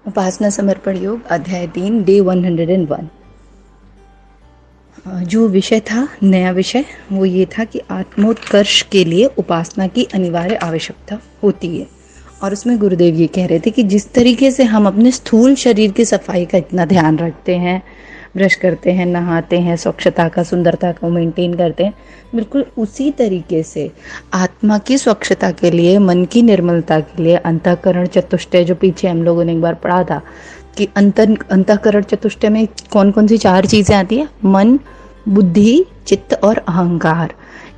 उपासना समर्पण योग अध्याय 3 डे 101। जो विषय था, नया विषय, वो ये था कि आत्मोत्कर्ष के लिए उपासना की अनिवार्य आवश्यकता होती है। और उसमें गुरुदेव ये कह रहे थे कि जिस तरीके से हम अपने स्थूल शरीर की सफाई का इतना ध्यान रखते हैं, ब्रश करते हैं, नहाते हैं, स्वच्छता का, सुंदरता को मेंटेन करते हैं, बिल्कुल उसी तरीके से आत्मा की स्वच्छता के लिए, मन की निर्मलता के लिए अंतःकरण चतुष्टय, जो पीछे हम लोगों ने एक बार पढ़ा था कि अंतःकरण चतुष्टय में कौन कौन सी 4 चीजें आती है, मन, बुद्धि, चित्त और अहंकार,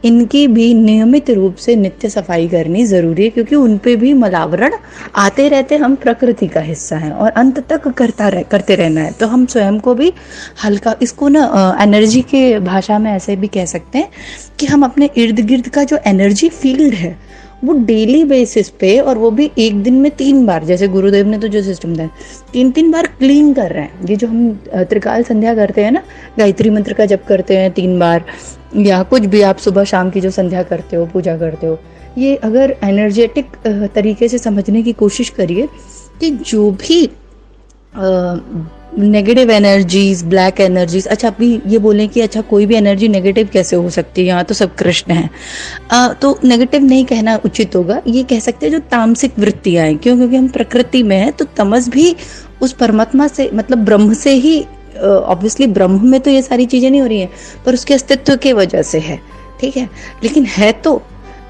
इनकी भी नियमित रूप से नित्य सफाई करनी जरूरी है, क्योंकि उन पे भी मलावरण आते रहते। हम प्रकृति का हिस्सा हैं और अंत तक करते रहना है। तो हम स्वयं को भी हल्का, इसको ना एनर्जी के भाषा में ऐसे भी कह सकते हैं कि हम अपने इर्द गिर्द का जो एनर्जी फील्ड है वो डेली बेसिस पे, और वो भी एक दिन में 3 बार, जैसे गुरुदेव ने तो जो सिस्टम दिया 3-3 बार क्लीन कर रहे हैं। ये जो हम त्रिकाल संध्या करते हैं ना, गायत्री मंत्र का जप करते हैं 3 बार, या कुछ भी आप सुबह शाम की जो संध्या करते हो, पूजा करते हो, ये अगर एनर्जेटिक तरीके से समझने की कोशिश करिए कि जो भी नेगेटिव एनर्जीज, ब्लैक एनर्जीज, अच्छा अभी ये बोलें कि अच्छा कोई भी एनर्जी नेगेटिव कैसे हो सकती है, यहाँ तो सब कृष्ण हैं, तो नेगेटिव नहीं कहना उचित होगा, ये कह सकते हैं जो तामसिक वृत्तियां हैं। क्यों? क्योंकि हम प्रकृति में हैं, तो तमस भी उस परमात्मा से, मतलब ब्रह्म से ही, ऑब्वियसली ब्रह्म में तो ये सारी चीजें नहीं हो रही हैं, पर उसके अस्तित्व के वजह से है, ठीक है, लेकिन है तो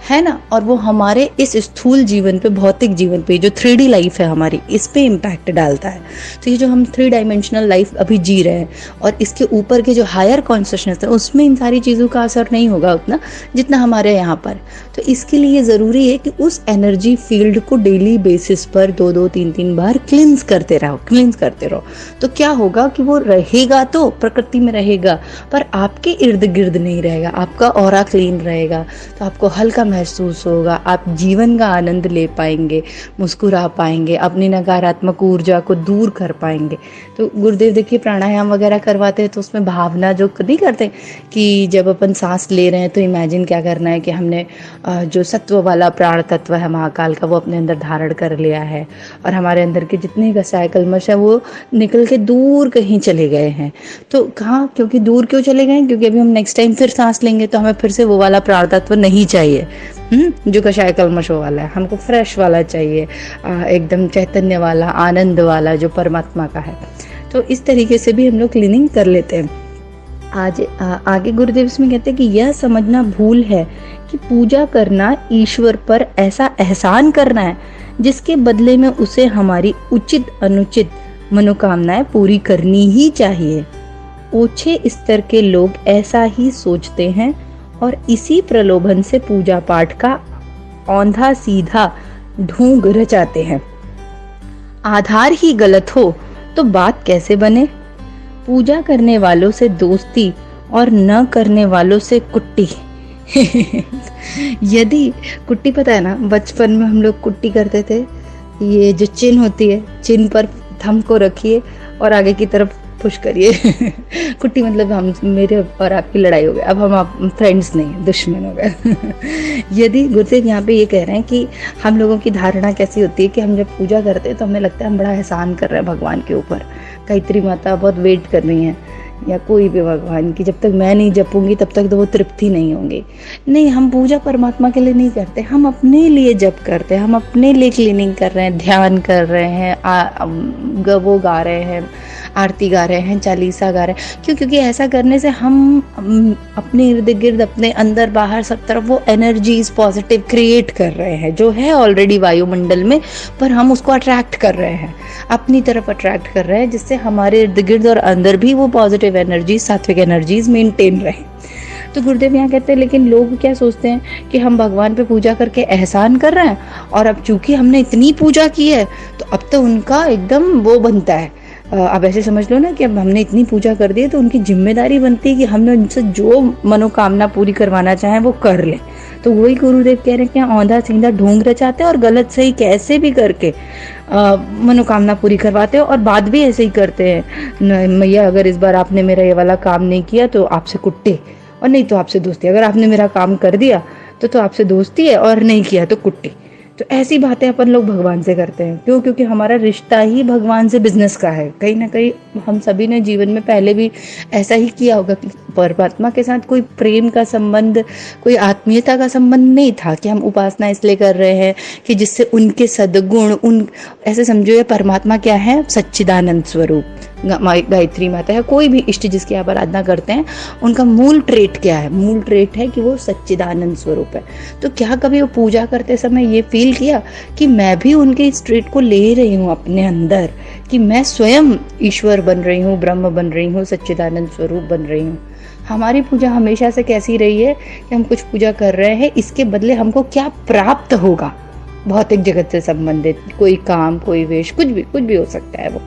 है ना। और वो हमारे इस स्थूल जीवन पे, भौतिक जीवन पे, जो 3D लाइफ है हमारी, इस पे इम्पैक्ट डालता है। तो ये जो हम 3 डायमेंशनल लाइफ अभी जी रहे हैं, और इसके ऊपर के जो हायर कॉन्शियसनेस है, उसमें इन सारी चीज़ों का असर नहीं होगा उतना जितना हमारे यहाँ पर। तो इसके लिए ज़रूरी है कि उस एनर्जी फील्ड को डेली बेसिस पर 2-2, 3-3 बार क्लिन्स करते रहो। तो क्या होगा कि वो रहेगा तो प्रकृति में रहेगा, पर आपके इर्द गिर्द नहीं रहेगा, आपका ऑरा क्लीन रहेगा, तो आपको हल्का महसूस होगा, आप जीवन का आनंद ले पाएंगे, मुस्कुरा पाएंगे, अपनी नकारात्मक ऊर्जा को दूर कर पाएंगे। तो गुरुदेव देखिए प्राणायाम वगैरह करवाते हैं, तो उसमें भावना जो नहीं करते कि जब अपन सांस ले रहे हैं तो इमेजिन क्या करना है कि हमने जो सत्व वाला प्राण तत्व है महाकाल का, वो अपने अंदर धारण कर लिया है, और हमारे अंदर के जितने कसाय कल्मश है वो निकल के दूर कहीं चले गए हैं। तो कहाँ, क्योंकि दूर क्यों चले गए? क्योंकि अभी हम नेक्स्ट टाइम फिर सांस लेंगे तो हमें फिर से वो वाला प्राण तत्व नहीं चाहिए, जो कषाय कल्मशों वाला है। हमको फ्रेश वाला चाहिए, एकदम चैतन्य वाला, आनंद वाला, जो परमात्मा का है। तो इस तरीके से भी हम लोग क्लीनिंग कर लेते हैं। आगे गुरुदेव इसमें कहते हैं कि यह समझना भूल है कि पूजा करना ईश्वर पर ऐसा एहसान करना है जिसके बदले में उसे हमारी उचित अनुचित मनोकामनाएं पूरी करनी ही चाहिए। ओछे स्तर के लोग ऐसा ही सोचते हैं और इसी प्रलोभन से पूजा पाठ का औंधा सीधा ढोंग रचाते हैं। आधार ही गलत हो तो बात कैसे बने? पूजा करने वालों से दोस्ती और न करने वालों से कुट्टी। यदि कुट्टी, पता है ना, बचपन में हम लोग कुट्टी करते थे, ये जो चिन्ह होती है, चिन्ह पर थंब को रखिए और आगे की तरफ पुश करिए। कुट्टी मतलब हम, मेरे और आपकी लड़ाई हो गई, अब हम आप फ्रेंड्स नहीं, दुश्मन हो गए। यदि गुरुदेव यहाँ पे ये कह रहे हैं कि हम लोगों की धारणा कैसी होती है कि हम जब पूजा करते हैं तो हमें लगता है हम बड़ा एहसान कर रहे हैं भगवान के ऊपर, गायत्री माता बहुत वेट कर रही हैं, या कोई भी भगवान की, जब तक मैं नहीं जपूंगी तब तक तो वो तृप्ति नहीं होंगी। नहीं, हम पूजा परमात्मा के लिए नहीं करते, हम अपने लिए जप करते हैं, हम अपने लिए क्लीनिंग कर रहे हैं, ध्यान कर रहे हैं, वो गा रहे हैं, आरती गा रहे हैं, चालीसा गा रहे हैं। क्यों? क्योंकि ऐसा करने से हम अपने इर्द गिर्द, अपने अंदर बाहर सब तरफ वो एनर्जीज पॉजिटिव क्रिएट कर रहे हैं, जो है ऑलरेडी वायुमंडल में, पर हम उसको अट्रैक्ट कर रहे हैं, अपनी तरफ अट्रैक्ट कर रहे हैं, जिससे हमारे इर्द गिर्द और अंदर भी वो पॉजिटिव एनर्जीज, सात्विक एनर्जीज मेंटेन रहे। तो गुरुदेव यहाँ कहते हैं, लेकिन लोग क्या सोचते हैं कि हम भगवान पे पूजा करके एहसान कर रहे हैं, और अब चूंकि हमने इतनी पूजा की है तो अब तो उनका एकदम वो बनता है, अब ऐसे समझ लो ना कि अब हमने इतनी पूजा कर दी है तो उनकी जिम्मेदारी बनती है कि हमने उनसे जो मनोकामना पूरी करवाना चाहें वो कर ले। तो वही गुरुदेव कह रहे हैं कि औंधा सीधा ढोंग रचाते हैं और गलत सही कैसे भी करके मनोकामना पूरी करवाते हो, और बात भी ऐसे ही करते हैं, मैया अगर इस बार आपने मेरा ये वाला काम नहीं किया तो आपसे कुट्टे, और नहीं तो आपसे दोस्ती, अगर आपने मेरा काम कर दिया तो आपसे दोस्ती है, और नहीं किया तो कुट्टी। तो ऐसी बातें अपन लोग भगवान से करते हैं, क्यों? क्योंकि हमारा रिश्ता ही भगवान से बिजनेस का है। कहीं ना कहीं हम सभी ने जीवन में पहले भी ऐसा ही किया होगा कि परमात्मा के साथ कोई प्रेम का संबंध, कोई आत्मीयता का संबंध नहीं था कि हम उपासना इसलिए कर रहे हैं कि जिससे उनके सद्गुण, उन ऐसे समझो ये परमात्मा क्या है, सच्चिदानंद स्वरूप गायत्री माता है, कोई भी इष्ट जिसकी आप आराधना करते हैं, उनका मूल ट्रेट क्या है? मूल ट्रेट है कि वो सच्चिदानंद स्वरूप है। तो क्या कभी वो पूजा करते समय ये फील किया कि मैं भी उनके इस ट्रेट को ले रही हूँ अपने अंदर, कि मैं स्वयं ईश्वर बन रही हूँ, ब्रह्म बन रही हूँ, सच्चिदानंद स्वरूप बन रही हूँ? हमारी पूजा हमेशा से कैसी रही है कि हम कुछ पूजा कर रहे हैं, इसके बदले हमको क्या प्राप्त होगा, भौतिक जगत से संबंधित कोई काम, कोई वेश, कुछ भी हो सकता है वो।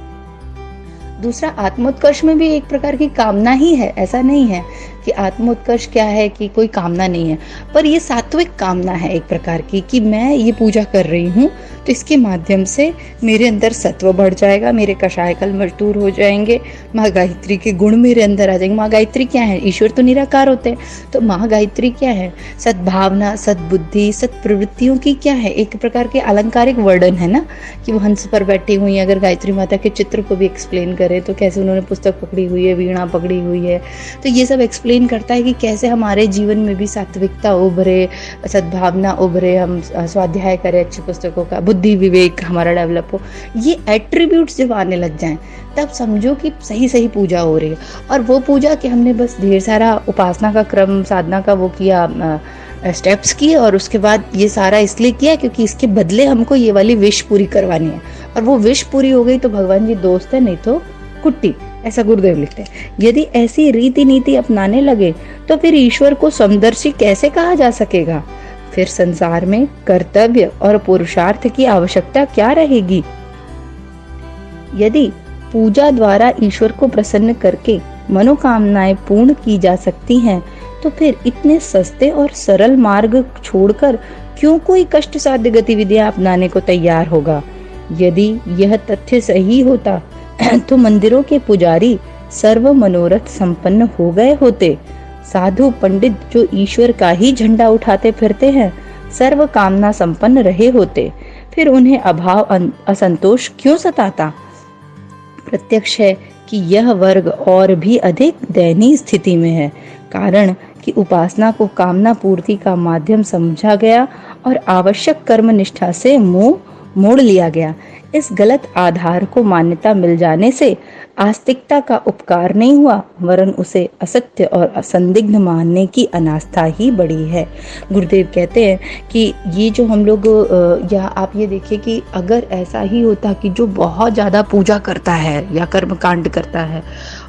दूसरा, आत्मोत्कर्ष में भी एक प्रकार की कामना ही है, ऐसा नहीं है कि आत्मोत्कर्ष क्या है कि कोई कामना नहीं है, पर ये सात्विक कामना है एक प्रकार की, कि मैं ये पूजा कर रही हूँ तो इसके माध्यम से मेरे अंदर सत्व बढ़ जाएगा, मेरे कषाय कल्मष दूर हो जाएंगे, माँ गायत्री के गुण मेरे अंदर आ जाएंगे। माँ गायत्री क्या है? ईश्वर तो निराकार होते हैं, तो माँ गायत्री क्या है? सद्भावना, सद्बुद्धि, सत्प्रवृत्तियों की क्या है? एक प्रकार के अलंकारिक वर्णन है ना, कि वो हंस पर बैठी हुई है। अगर गायत्री माता के चित्र को भी एक्सप्लेन करें तो कैसे उन्होंने पुस्तक पकड़ी हुई है, वीणा पकड़ी हुई है, तो ये सब एक्सप्लेन करता है कि कैसे हमारे जीवन में भी सात्विकता उभरे, सद्भावना उभरे, हम स्वाध्याय करें अच्छी पुस्तकों का, बुद्धि विवेक हमारा डेवलप हो। ये एट्रीब्यूट्स जब आने लग जाएं तब समझो कि सही सही पूजा हो रही है। और वो पूजा कि हमने बस ढेर सारा उपासना का क्रम, साधना का वो किया, स्टेप्स किए, और उसके बाद ये सारा इसलिए किया क्योंकि इसके बदले हमको ये वाली विश पूरी करवानी है, और वो विश पूरी हो गई तो भगवान जी दोस्त है, नहीं तो कुट्टी, ऐसा गुरुदेव लिखते हैं। यदि ऐसी रीति नीति अपनाने लगे तो फिर ईश्वर को समदर्शी कैसे कहा जा सकेगा? फिर संसार में कर्तव्य और पुरुषार्थ की आवश्यकता क्या रहेगी? यदि पूजा द्वारा ईश्वर को प्रसन्न करके मनोकामनाएं पूर्ण की जा सकती हैं, तो फिर इतने सस्ते और सरल मार्ग छोड़कर क्यों कोई कष्ट साध्य गतिविधियां अपनाने को तैयार होगा? यदि यह तथ्य सही होता तो मंदिरों के पुजारी सर्व मनोरथ संपन्न हो गए होते। साधु पंडित जो ईश्वर का ही झंडा उठाते फिरते हैं, सर्व कामना संपन्न रहे होते। फिर उन्हें अभाव असंतोष क्यों सताता? प्रत्यक्ष है कि यह वर्ग और भी अधिक दयनीय स्थिति में है, कारण कि उपासना को कामना पूर्ति का माध्यम समझा गया और आवश्यक कर्म निष्ठा से मुंह मोड़ लिया गया। इस गलत आधार को मान्यता मिल जाने से आस्तिकता का उपकार नहीं हुआ, वरन उसे असत्य और असंदिग्ध मानने की अनास्था ही बड़ी है। गुरुदेव कहते हैं कि ये जो हम लोग, या आप ये देखिए कि अगर ऐसा ही होता कि जो बहुत ज़्यादा पूजा करता है या कर्म कांड करता है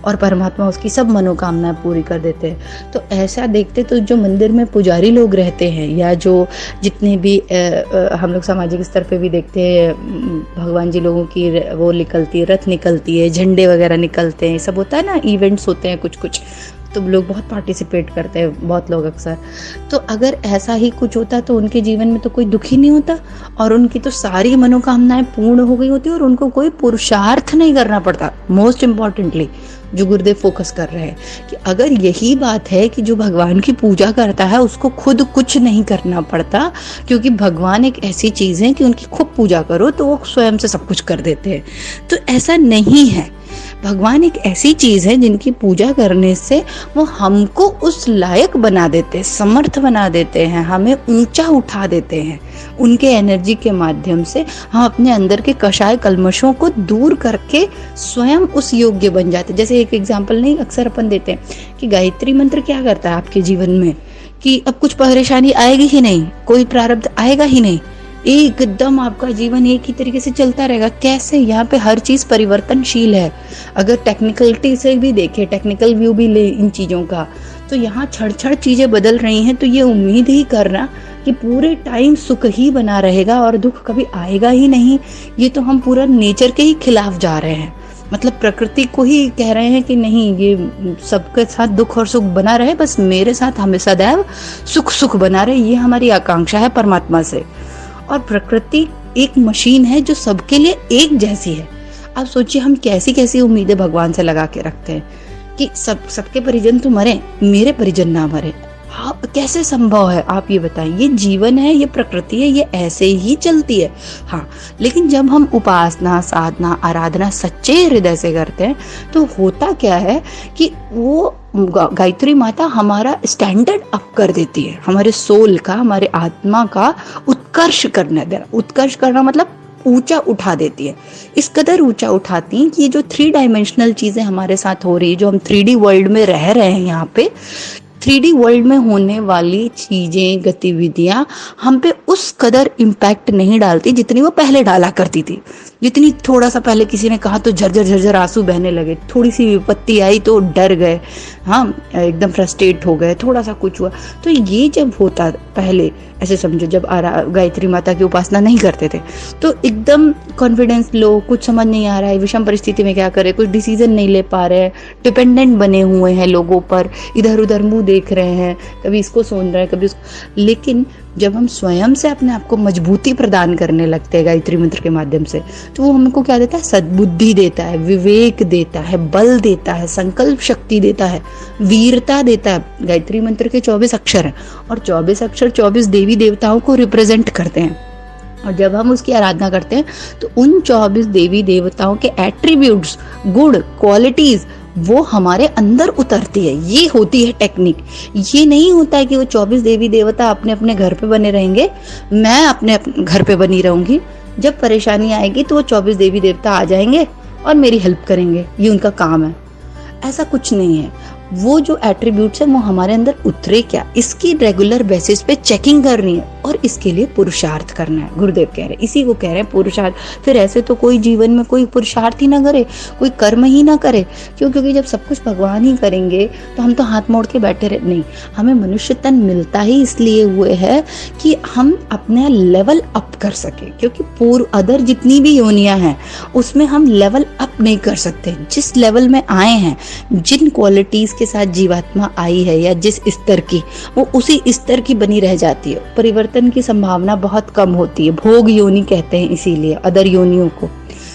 और परमात्मा उसकी सब मनोकामनाएं पूरी कर देते हैं, तो ऐसा देखते तो जो मंदिर में पुजारी लोग रहते हैं या जो जितने भी हम लोग सामाजिक स्तर पे भी देखते हैं, भगवान जी लोगों की वो निकलती है, रथ निकलती है, झंडे वगैरह निकलते हैं, सब होता है ना, इवेंट्स होते हैं कुछ कुछ, तो लोग बहुत पार्टिसिपेट करते हैं, बहुत लोग अक्सर। तो अगर ऐसा ही कुछ होता तो उनके जीवन में तो कोई दुख ही नहीं होता और उनकी तो सारी मनोकामनाएं पूर्ण हो गई होती और उनको कोई पुरुषार्थ नहीं करना पड़ता। मोस्ट इम्पॉर्टेंटली जो गुरुदेव फोकस कर रहे हैं कि अगर यही बात है कि जो भगवान की पूजा करता है उसको खुद कुछ नहीं करना पड़ता, क्योंकि भगवान एक ऐसी चीज है कि उनकी खूब पूजा करो तो वो स्वयं से सब कुछ कर देते हैं, तो ऐसा नहीं है। भगवान एक ऐसी चीज है जिनकी पूजा करने से वो हमको उस लायक बना देते हैं, समर्थ बना देते हैं, हमें ऊंचा उठा देते हैं। उनके एनर्जी के माध्यम से हम अपने अंदर के कषाय कल्मशों को दूर करके स्वयं उस योग्य बन जाते हैं। जैसे एक एग्जाम्पल नहीं अक्सर अपन देते हैं कि गायत्री मंत्र क्या करता है आपके जीवन में, कि अब कुछ परेशानी आएगी ही नहीं, कोई प्रारब्ध आएगा ही नहीं, एकदम आपका जीवन एक ही तरीके से चलता रहेगा। कैसे? यहाँ पे हर चीज परिवर्तनशील है। अगर टेक्निकलिटी से भी देखें, टेक्निकल व्यू भी ले इन चीजों का, तो यहाँ छड़ चीजें बदल रही हैं, तो ये उम्मीद ही करना कि पूरे टाइम सुख ही बना रहेगा और दुख कभी आएगा ही नहीं, ये तो हम पूरा नेचर के ही खिलाफ जा रहे हैं। मतलब प्रकृति को ही कह रहे हैं कि नहीं, ये सबके साथ दुख और सुख बना रहे, बस मेरे साथ हमें सदैव सुख बना रहे, ये हमारी आकांक्षा है परमात्मा से। और प्रकृति एक मशीन है जो सबके लिए एक जैसी है। आप सोचिए हम कैसी कैसी उम्मीदें भगवान से लगा के रखते हैं कि सबके परिजन तो मरे, मेरे परिजन ना मरे। हाँ, कैसे संभव है आप ये बताएं? ये जीवन है, ये प्रकृति है, ये ऐसे ही चलती है। हाँ, लेकिन जब हम उपासना, साधना, आराधना सच्चे हृदय से करते हैं तो होता क्या है कि वो गायत्री माता हमारा स्टैंडर्ड अप कर देती है, हमारे सोल का, हमारे आत्मा का उत्कर्ष करने देना। उत्कर्ष करना मतलब ऊंचा उठा देती है। इस कदर ऊंचा उठाती हैं कि ये जो 3 डायमेंशनल चीजें हमारे साथ हो रही है, जो हम 3D वर्ल्ड में रह रहे हैं, यहाँ पे 3D वर्ल्ड में होने वाली चीजें, गतिविधियां हम पे उस कदर इम्पैक्ट नहीं डालती जितनी वो पहले डाला करती थी। जितनी थोड़ा सा पहले किसी ने कहा तो झरझर झरझर आंसू बहने लगे, थोड़ी सी विपत्ति आई तो डर गए, हाँ एकदम फ्रस्ट्रेट हो गए, थोड़ा सा कुछ हुआ तो ये जब होता पहले, ऐसे समझो जब गायत्री माता की उपासना नहीं करते थे तो एकदम कॉन्फिडेंस लो, कुछ समझ नहीं आ रहा है, विषम परिस्थिति में क्या करें, कुछ डिसीजन नहीं ले पा रहे हैं, डिपेंडेंट बने हुए हैं लोगों पर, इधर उधर मुंह देख रहे हैं, कभी इसको सुन रहे हैं कभी उसको। लेकिन जब हम स्वयं से अपने आप को मजबूती प्रदान करने लगते हैं गायत्री मंत्र के माध्यम से, तो वो हमको क्या देता है? सद्बुद्धि देता है, विवेक देता है, बल देता है, संकल्प शक्ति देता है, वीरता देता है। गायत्री मंत्र के 24 अक्षर हैं और 24 अक्षर 24 देवी देवताओं को रिप्रेजेंट करते हैं। और जब हम उसकी आराधना करते हैं तो उन 24 देवी देवताओं के एट्रीब्यूट्स, गुण, क्वालिटीज वो हमारे अंदर उतरती है। ये होती है टेक्निक। ये नहीं होता है कि वो 24 देवी देवता अपने अपने घर पे बने रहेंगे, मैं अपने घर पे बनी रहूंगी, जब परेशानी आएगी तो वो 24 देवी देवता आ जाएंगे और मेरी हेल्प करेंगे, ये उनका काम है। ऐसा कुछ नहीं है। वो जो एट्रीब्यूट्स है वो हमारे अंदर उतरे क्या, इसकी रेगुलर बेसिस पे चेकिंग करनी है और इसके लिए पुरुषार्थ करना है। गुरुदेव कह रहे हैं, इसी को कह रहे हैं पुरुषार्थ। फिर ऐसे तो कोई जीवन में कोई पुरुषार्थ ही ना करे, कोई कर्म ही ना करे, क्यों? क्योंकि जब सब कुछ भगवान ही करेंगे तो हम तो हाथ मोड़ के बैठे रहे। नहीं, हमें मनुष्य तन मिलता ही इसलिए हुए है कि हम अपने लेवल अप कर सके, क्योंकि पूर्व अदर जितनी भी योनियां हैं उसमें हम लेवल अप नहीं कर सकते। जिस लेवल में आए हैं, जिन क्वालिटीज के साथ जीवात्मा आई है या जिस स्तर की, वो उसी स्तर की बनी रह जाती है। परिवर्तन की संभावना बहुत कम होती है। भोग योनि कहते हैं इसीलिए अदर योनियों को।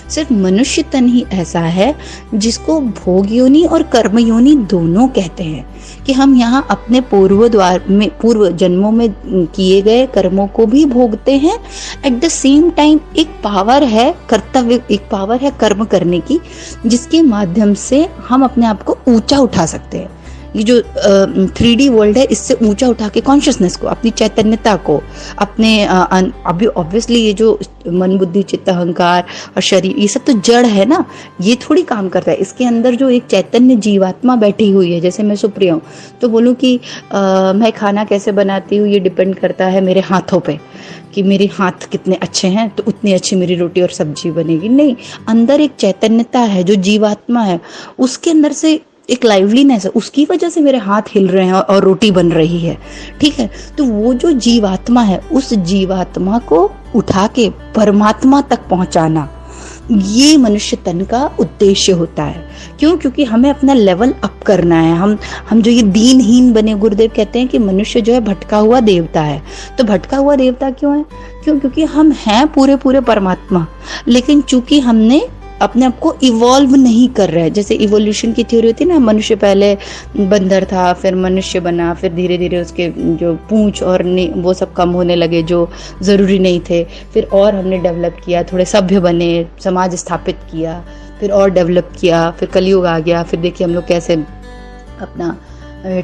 सिर्फ मनुष्य तन ही ऐसा है जिसको भोग योनि और कर्म योनि दोनों कहते हैं, कि हम यहाँ अपने पूर्व जन्मों में किए गए कर्मों को भी भोगते हैं। एट द सेम टाइम एक पावर है कर्तव्य, एक पावर है कर्म करने की, जिसके माध्यम से हम अपने आप को ऊंचा उठा सकते हैं। ये जो 3D वर्ल्ड है, इससे ऊंचा उठा के कॉन्शियसनेस को, अपनी चैतन्यता को, अपने अभी ऑब्वियसली ये जो मन, बुद्धि, चित्त, अहंकार और शरीर, ये सब तो जड़ है ना, ये थोड़ी काम करता है। इसके अंदर जो एक चैतन्य जीवात्मा बैठी हुई है, जैसे मैं सुप्रिया हूँ तो बोलूँ कि मैं खाना कैसे बनाती हूँ ये डिपेंड करता है मेरे हाथों पे, कि मेरे हाथ कितने अच्छे हैं तो उतनी अच्छी मेरी रोटी और सब्जी बनेगी। नहीं, अंदर एक चैतन्यता है जो जीवात्मा है, उसके अंदर से एक लाइवलीनेस है, उसकी वजह से मेरे हाथ हिल रहे हैं और रोटी बन रही है। ठीक है, तो वो जो जीवात्मा है, उस जीवात्मा को उठा के परमात्मा तक पहुंचाना, ये मनुष्य तन का उद्देश्य होता है। क्यों? क्योंकि हमें अपना लेवल अप करना है। हम जो ये दीनहीन बने, गुरुदेव कहते हैं कि मनुष्य जो है भटका हुआ देवता है। तो भटका हुआ देवता क्यों है? क्योंकि हम हैं पूरे परमात्मा, लेकिन चूंकि हमने अपने आप को इवॉल्व नहीं कर रहे हैं। जैसे इवोल्यूशन की थ्योरी होती है ना, मनुष्य पहले बंदर था, फिर मनुष्य बना, फिर धीरे धीरे उसके जो पूंछ और वो सब कम होने लगे जो ज़रूरी नहीं थे, फिर और हमने डेवलप किया, थोड़े सभ्य बने, समाज स्थापित किया, फिर और डेवलप किया, फिर कलयुग आ गया, फिर देखिए हम लोग कैसे अपना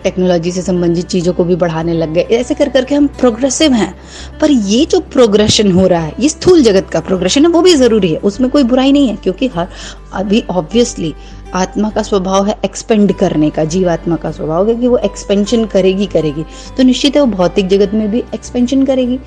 टेक्नोलॉजी से संबंधित चीज़ों को भी बढ़ाने लग गए। ऐसे कर करके हम प्रोग्रेसिव हैं। पर ये जो प्रोग्रेशन हो रहा है, ये स्थूल जगत का प्रोग्रेशन है, वो भी ज़रूरी है, उसमें कोई बुराई नहीं है, क्योंकि अभी ऑब्वियसली आत्मा का स्वभाव है एक्सपेंड करने का, जीवात्मा का स्वभाव है कि वो एक्सपेंशन करेगी, तो निश्चित है वो भौतिक जगत में भी एक्सपेंशन करेगी।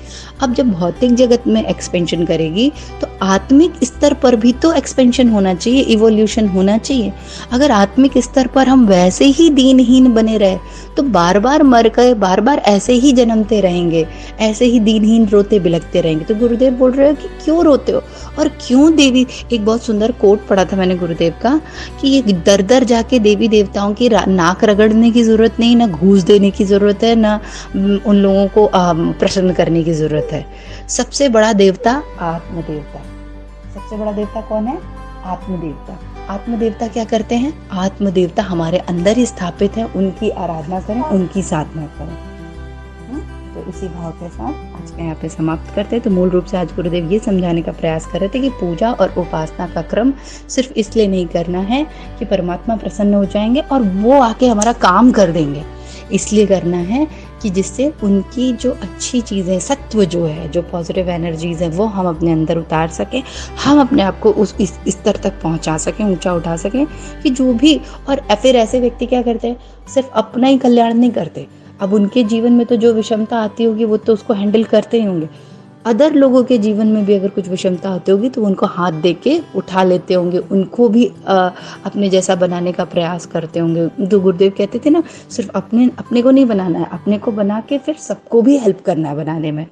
अब जब भौतिक जगत में एक्सपेंशन करेगी तो आत्मिक स्तर पर भी तो एक्सपेंशन होना चाहिए, इवोल्यूशन होना चाहिए। अगर आत्मिक स्तर पर हम वैसे ही दीनहीन बने रहे तो बार बार मर गए, बार बार ऐसे ही जन्मते रहेंगे, ऐसे ही दीनहीन रोते बिलखते रहेंगे। तो गुरुदेव बोल रहे हो कि क्यों रोते हो और क्यों देवी, एक बहुत सुंदर कोट पढ़ा था मैंने गुरुदेव का, कि ये दर दर जाके देवी देवताओं की नाक रगड़ने की जरूरत नहीं, ना घूस देने की जरूरत है, ना उन लोगों को प्रसन्न करने की जरूरत है। सबसे बड़ा देवता आत्मदेवता। सबसे बड़ा देवता कौन है? आत्मदेवता। आत्मदेवता क्या करते हैं? आत्मदेवता हमारे अंदर ही स्थापित है, उनकी आराधना करें, उनकी साधना करें। इसी भाव के साथ आज का यहाँ पे समाप्त करते हैं। तो मूल रूप से आज गुरुदेव ये समझाने का प्रयास कर रहे थे कि पूजा और उपासना का क्रम सिर्फ इसलिए नहीं करना है कि परमात्मा प्रसन्न हो जाएंगे और वो आके हमारा काम कर देंगे, इसलिए करना है कि जिससे उनकी जो अच्छी चीज़ें, सत्व जो है, जो पॉजिटिव एनर्जीज है, वो हम अपने अंदर उतार सकें, हम अपने आप को इस स्तर तक पहुंचा सकें, ऊंचा उठा सकें कि जो भी। और फिर ऐसे व्यक्ति क्या करते हैं, सिर्फ अपना ही कल्याण नहीं करते, अब उनके जीवन में तो जो विषमता आती होगी वो तो उसको हैंडल करते ही होंगे, अदर लोगों के जीवन में भी अगर कुछ विषमता होती होगी तो उनको हाथ दे के उठा लेते होंगे, उनको भी अपने जैसा बनाने का प्रयास करते होंगे। तो गुरुदेव कहते थे ना, सिर्फ अपने को नहीं बनाना है, अपने को बना के फिर सबको भी हेल्प करना है बनाने में।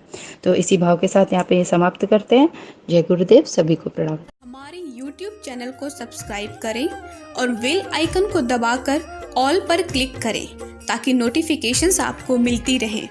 तो इसी भाव के साथ यहाँ पे ये समाप्त करते हैं। जय गुरुदेव, सभी को प्रणाम। हमारे YouTube चैनल को सब्सक्राइब करें और बेल आइकन को दबाकर ऑल पर क्लिक करें ताकि नोटिफिकेशंस आपको मिलती रहें।